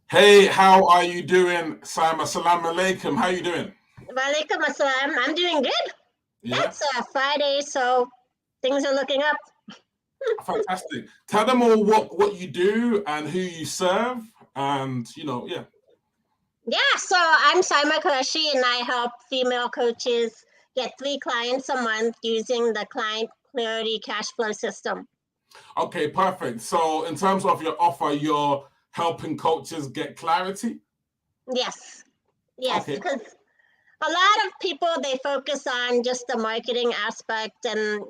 Hey, how are you doing, Saima? Salam alaikum. How you doing? Walaikum assalam. I'm doing good. Yeah, That's Friday, so things are looking up. fantastic. Tell them all what you do and who you serve, and yeah. Yeah, so I'm Saima and I help female coaches get 3 clients a month using the Client Clarity Cash Flow System. Okay, perfect. So, in terms of your offer, you're helping coaches get clarity. Yes, yes, Okay. because a lot of people they focus on just the marketing aspect, and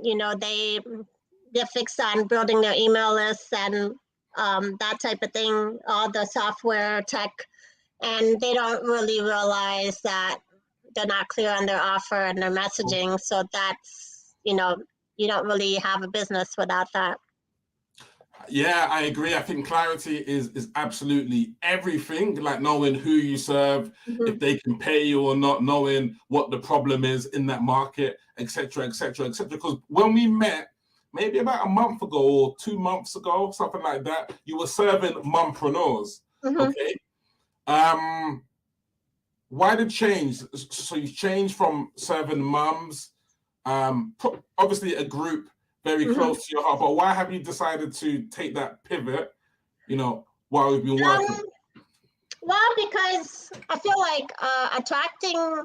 they're fixed on building their email lists and that type of thing, all the software tech, and they don't really realize that they're not clear on their offer and their messaging. So that's you don't really have a business without that. Yeah, I agree. I think clarity is absolutely everything. Like knowing who you serve, if Mm-hmm. they can pay you or not, knowing what the problem is in that market, etc., etc., etc. Because when we met, maybe about a month ago or 2 months ago, something like that, you were serving mompreneurs. Mm-hmm. Okay. Um, why the change? So you changed from serving mums, obviously a group very Mm-hmm. close to your heart, but why have you decided to take that pivot, while we've been working? Well, because I feel like attracting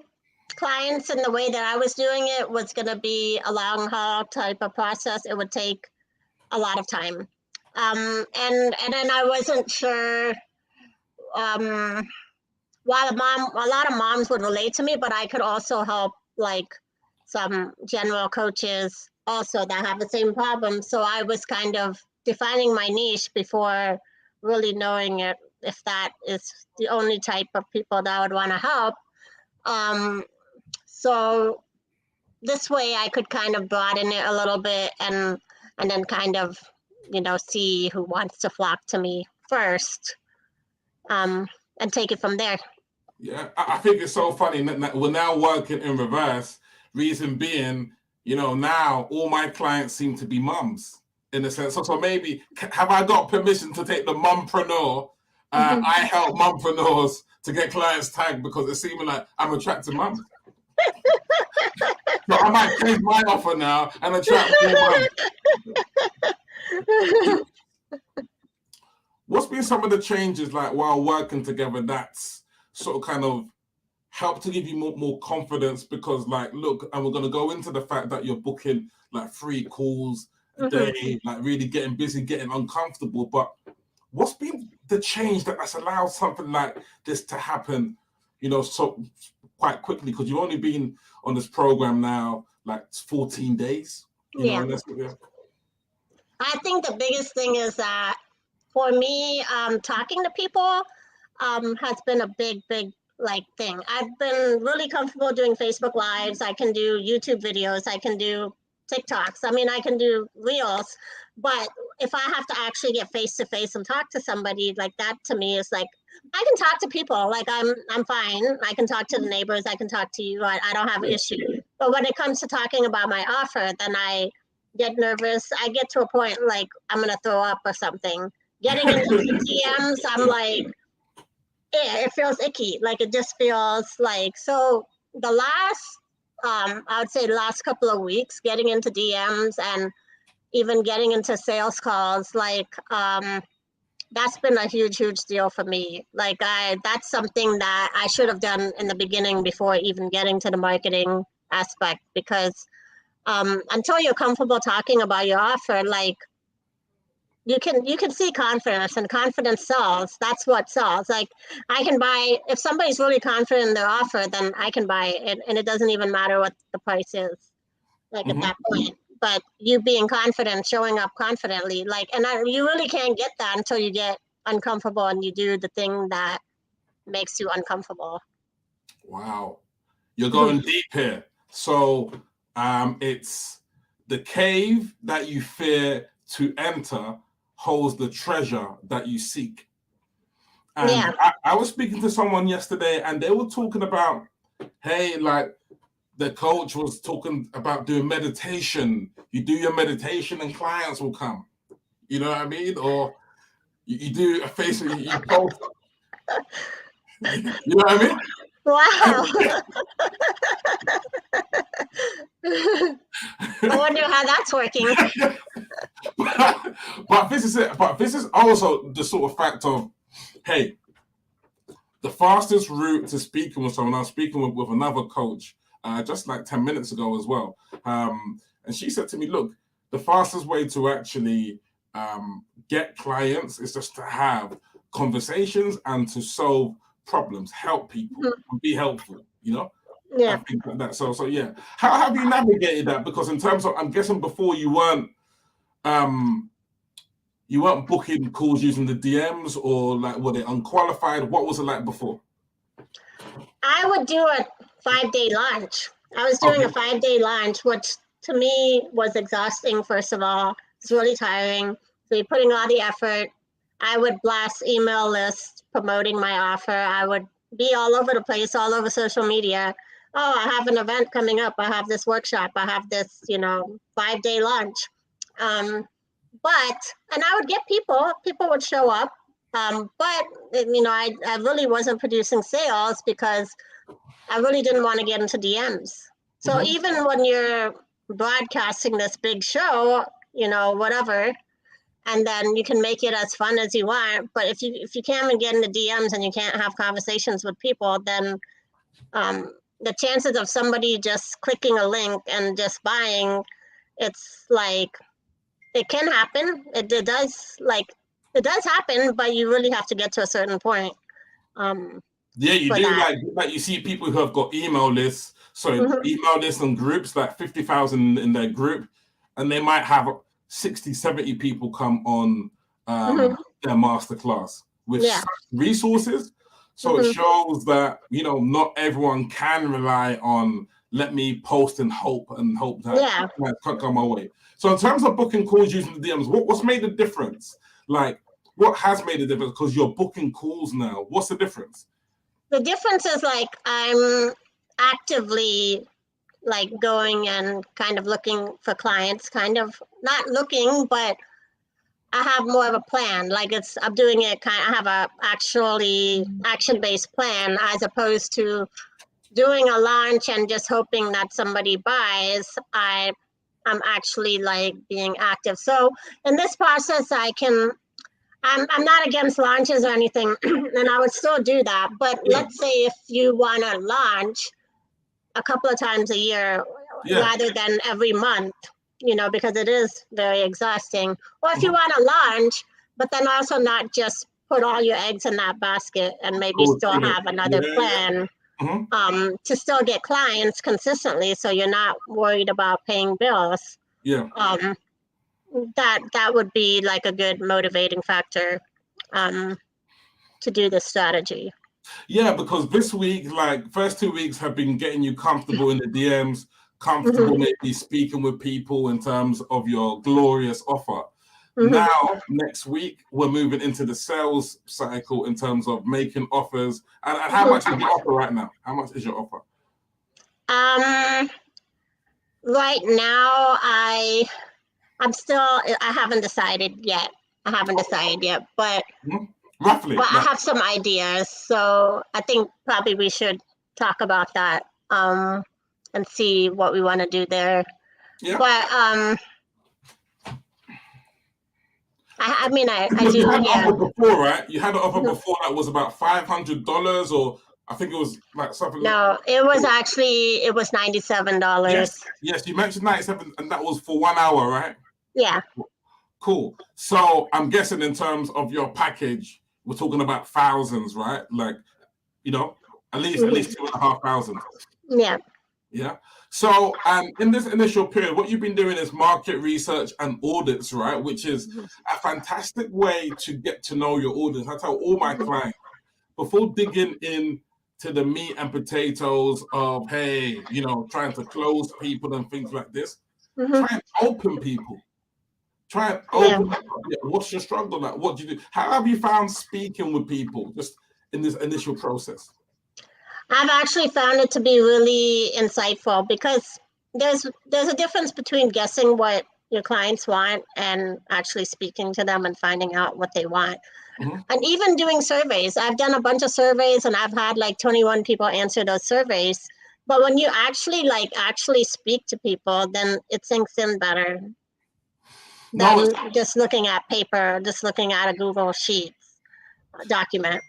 clients in the way that I was doing it was going to be a long haul type of process. It would take a lot of time. And then I wasn't sure. Um, while a lot of moms would relate to me, but I could also help like some general coaches also that have the same problem. So I was kind of defining my niche before really knowing it if that is the only type of people that I would want to help. Um, so this way I could kind of broaden it a little bit and then kind of see who wants to flock to me first, um, and take it from there. Yeah, I think it's so funny that we're now working in reverse. Reason being, now all my clients seem to be mums in a sense. So maybe have I got permission to take the mumpreneur? I help mumpreneurs to get clients tagged because it's seeming like I'm attracting mums. So I might change my offer now and attract more mums. What's been some of the changes like while working together that's sort of kind of help to give you more confidence? Because like look, and we're going to go into the fact that you're booking like 3 calls a Mhm. day, like really getting busy, getting uncomfortable. But what's been the change that's allowed something like this to happen, so quite quickly? Because you've only been on this program now like 14 days, Yeah. and that's I think the biggest thing is that for me, talking to people has been a big like thing. I've been really comfortable doing Facebook Lives. I can do YouTube videos. I can do TikToks. I mean, I can do Reels. But if I have to actually get face to face and talk to somebody, like that to me is like I can talk to people. Like I'm fine. I can talk to the neighbors. I can talk to you. I don't have an issue. But when it comes to talking about my offer, then I get nervous. I get to a point like I'm gonna throw up or something. Getting into the DMs, I'm like, it feels icky. Like it just feels like so. The last, I would say, the last couple of weeks, getting into DMs and even getting into sales calls, like that's been a huge deal for me. Like that's something that I should have done in the beginning before even getting to the marketing aspect, because until you're comfortable talking about your offer, like you can see confidence, and confidence sells. That's what sells. Like I can buy, if somebody's really confident in their offer, then I can buy it, and it doesn't even matter what the price is, like at that point. But you being confident, showing up confidently, like, and you really can't get that until you get uncomfortable and you do the thing that makes you uncomfortable. Wow, you're going deep here. So it's the cave that you fear to enter holds the treasure that you seek. And Yeah. I was speaking to someone yesterday and they were talking about, hey, like the coach was talking about doing meditation. You do your meditation and clients will come. You know what I mean? Or you do a Facebook, you post. You know what I mean? Wow. I wonder how that's working. But this is it. But this is also the sort of fact of, hey, the fastest route to speaking with someone. I was speaking with another coach just like 10 minutes ago as well. And she said to me, look, the fastest way to actually get clients is just to have conversations and to solve problems, help people, and be helpful, you know? Yeah. And things like that. So yeah. How have you navigated that? Because in terms of, I'm guessing before you weren't booking calls using the DMs, or like were they unqualified? What was it like before? I would do a 5-day launch. I was doing a 5-day launch, which to me was exhausting, first of all. It's really tiring. So you're putting all the effort. I would blast email lists promoting my offer. I would be all over the place, all over social media. Oh, I have an event coming up. I have this workshop. I have this, 5-day launch. And I would get people would show up. But I really wasn't producing sales because I really didn't want to get into DMs. So even when you're broadcasting this big show, whatever, and then you can make it as fun as you want. But if you can't even get into DMs and you can't have conversations with people, then the chances of somebody just clicking a link and just buying, it's like, it can happen. It does happen, but you really have to get to a certain point. Yeah, you do. Like you see people who have got email lists, email lists and groups, like 50,000 in their group, and they might have 60, 70 people come on their masterclass with resources. So it shows that, not everyone can rely on, let me post and hope that can't come my way. So in terms of booking calls using the DMs, what's made the difference? Like, what has made the difference? Because you're booking calls now. What's the difference? The difference is, like, I'm actively going and kind of looking for clients, kind of not looking, but I have more of a plan. I'm doing it I have a actually action-based plan, as opposed to doing a launch and just hoping that somebody buys. I'm actually being active. So in this process, I'm not against launches or anything, and I would still do that. But let's say if you want to launch a couple of times a year rather than every month, because it is very exhausting. Or if you want to launch, but then also not just put all your eggs in that basket and maybe still have another plan to still get clients consistently, so you're not worried about paying bills. That would be a good motivating factor to do this strategy. Yeah, because this week, first 2 weeks have been getting you comfortable in the DMs, comfortable maybe speaking with people in terms of your glorious offer. Now, next week, we're moving into the sales cycle in terms of making offers. And how much is your offer right now? How much is your offer? Right now, I haven't decided yet. But roughly. But I have some ideas, so I think probably we should talk about that and see what we want to do there. Yeah. But I do. You had an offer before, right? You had an offer before that was about $500, or I think it was something. No, it was $97. Yes, you mentioned 97, and that was for 1 hour, right? Yeah. Cool. So I'm guessing in terms of your package, we're talking about thousands, right? At least 2,500. Yeah. Yeah. So in this initial period, what you've been doing is market research and audits, right? Which is a fantastic way to get to know your audience. I tell all my clients, before digging in to the meat and potatoes of, hey, trying to close people and things like this, try and open people. Try and open. What's your struggle like? What do you do? How have you found speaking with people just in this initial process? I've actually found it to be really insightful, because there's a difference between guessing what your clients want and actually speaking to them and finding out what they want. Mm-hmm. And even doing surveys. I've done a bunch of surveys and I've had like 21 people answer those surveys. But when you actually speak to people, then it sinks in better than just looking at paper, just looking at a Google Sheets document.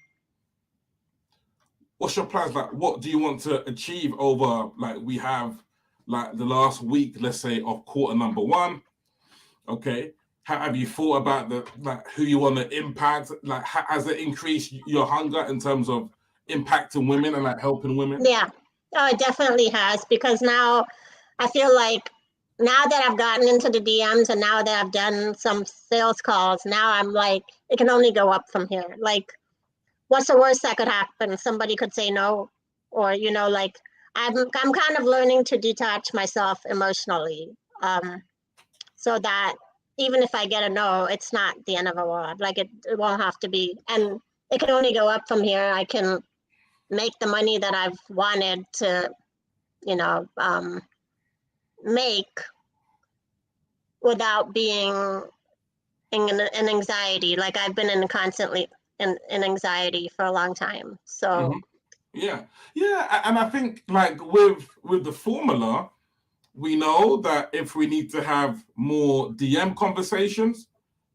What's your plans? Like, what do you want to achieve over, like, we have like the last week, let's say, of quarter number 1? Okay. Have you thought about who you want to impact? Like, has it increased your hunger in terms of impacting women and like helping women? Yeah, oh, it definitely has, because now I feel like now that I've gotten into the DMs and now that I've done some sales calls, now I'm like, it can only go up from here. Like, what's the worst that could happen? Somebody could say no, or like I'm kind of learning to detach myself emotionally, so that even if I get a no, it's not the end of the world. Like it won't have to be, and it can only go up from here. I can make the money that I've wanted to, make without being in anxiety. Like I've been constantly in anxiety for a long time. So. Mm-hmm. Yeah, and I think like with the formula, we know that if we need to have more DM conversations,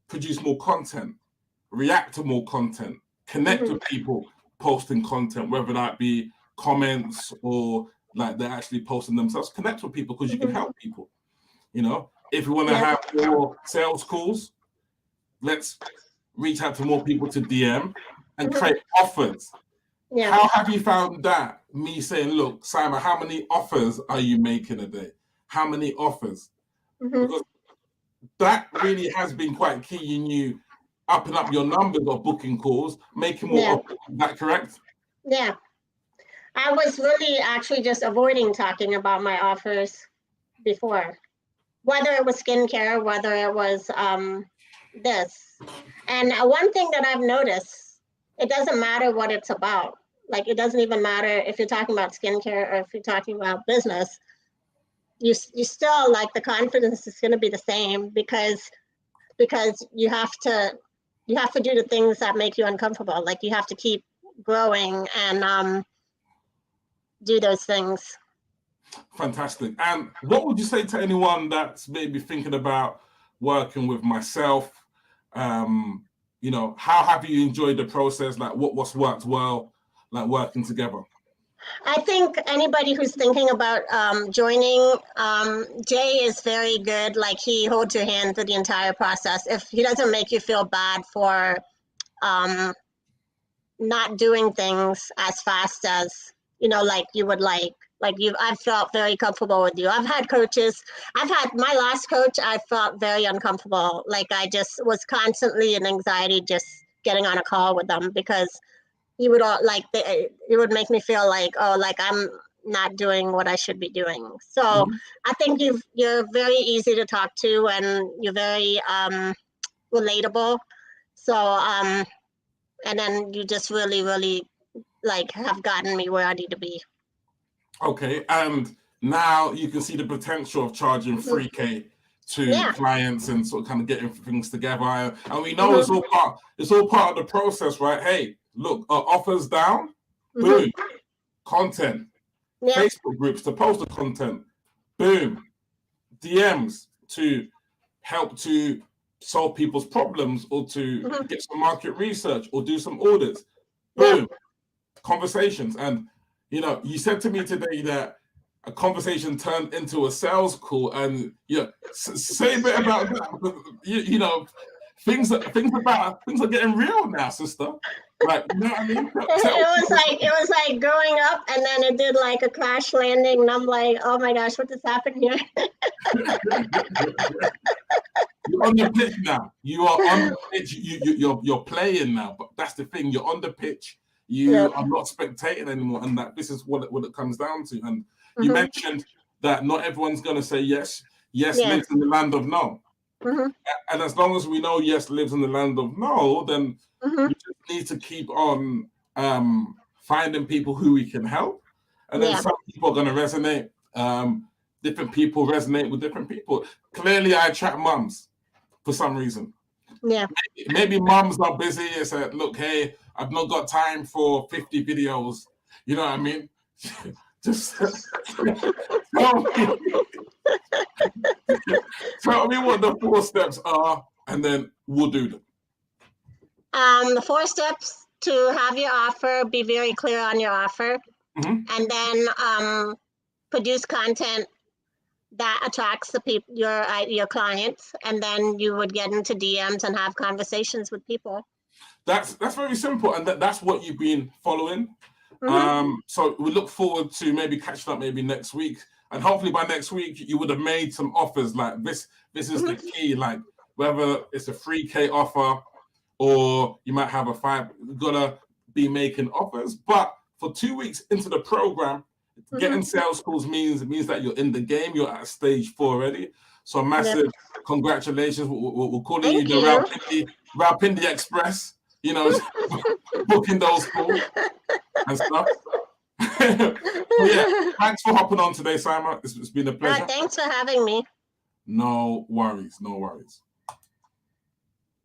produce more content, react to more content, connect with people posting content, whether that be comments or like they're actually posting themselves, connect with people because you can help people. If we want to have more sales calls, let's reach out to more people to DM and create offers. Yeah. How have you found that? Me saying, look, Saima, how many offers are you making a day? How many offers? Because that really has been quite key in you upping up your numbers of booking calls, making more offers. Is that correct? Yeah. I was really actually just avoiding talking about my offers before, whether it was skincare, whether it was this. And one thing that I've noticed, it doesn't matter what it's about. Like, it doesn't even matter if you're talking about skincare or if you're talking about business. You still, like, the confidence is going to be the same because you have to do the things that make you uncomfortable. Like, you have to keep growing and do those things. Fantastic. And what would you say to anyone that's maybe thinking about working with myself? How have you enjoyed the process? Like, what's worked well, like working together? I think anybody who's thinking about joining, Jay is very good. Like, he holds your hand through the entire process. If he doesn't make you feel bad for not doing things as fast as, like you would like I've felt very comfortable with you. I've had coaches. My last coach, I felt very uncomfortable. Like, I just was constantly in anxiety just getting on a call with them because you would it would make me feel like, oh, like I'm not doing what I should be doing. So I think you're very easy to talk to and you're very relatable. So and then you just really, really like have gotten me where I need to be. Okay, and now you can see the potential of charging 3K to clients and sort of kind of getting things together. And we know it's all part of the process, right? Hey, look, offers down, boom, content, Facebook groups to post the content, boom, DMs to help to solve people's problems or to get some market research or do some audits, boom, conversations. And you said to me today that a conversation turned into a sales call, and say a bit about that, because things are getting real now, sister. Like, you know what I mean? It was like growing up, and then it did like a crash landing, and I'm like, oh my gosh, what just happened here? You're on the pitch now. You are on the pitch. You're playing now, but that's the thing. You're on the pitch. You are not spectating anymore, and that this is what it comes down to. And you mentioned that not everyone's going to say yes. Yes lives in the land of no. And as long as we know yes lives in the land of no, then we just need to keep on finding people who we can help. And then some people are going to resonate. different people resonate with different people. Clearly, I attract mums for some reason. Yeah. Maybe mums are busy. It's like, look, hey, I've not got time for 50 videos. You know what I mean? Just tell me what the 4 steps are, and then we'll do them. The 4 steps to have your offer, be very clear on your offer, and then produce content that attracts the people, your clients, and then you would get into DMs and have conversations with people. That's very simple, and that's what you've been following. So we look forward to maybe catching up maybe next week, and hopefully by next week you would have made some offers. Like this is the key. Like whether it's a 3K offer or you might have a 5, you've got to be making offers. But for 2 weeks into the program, getting sales calls means that you're in the game. You're at stage 4 already. So massive congratulations. We're calling you the Rawalpindi Express. You know, booking those calls and stuff. So yeah, thanks for hopping on today, Saima. It's been a pleasure. Thanks for having me. No worries.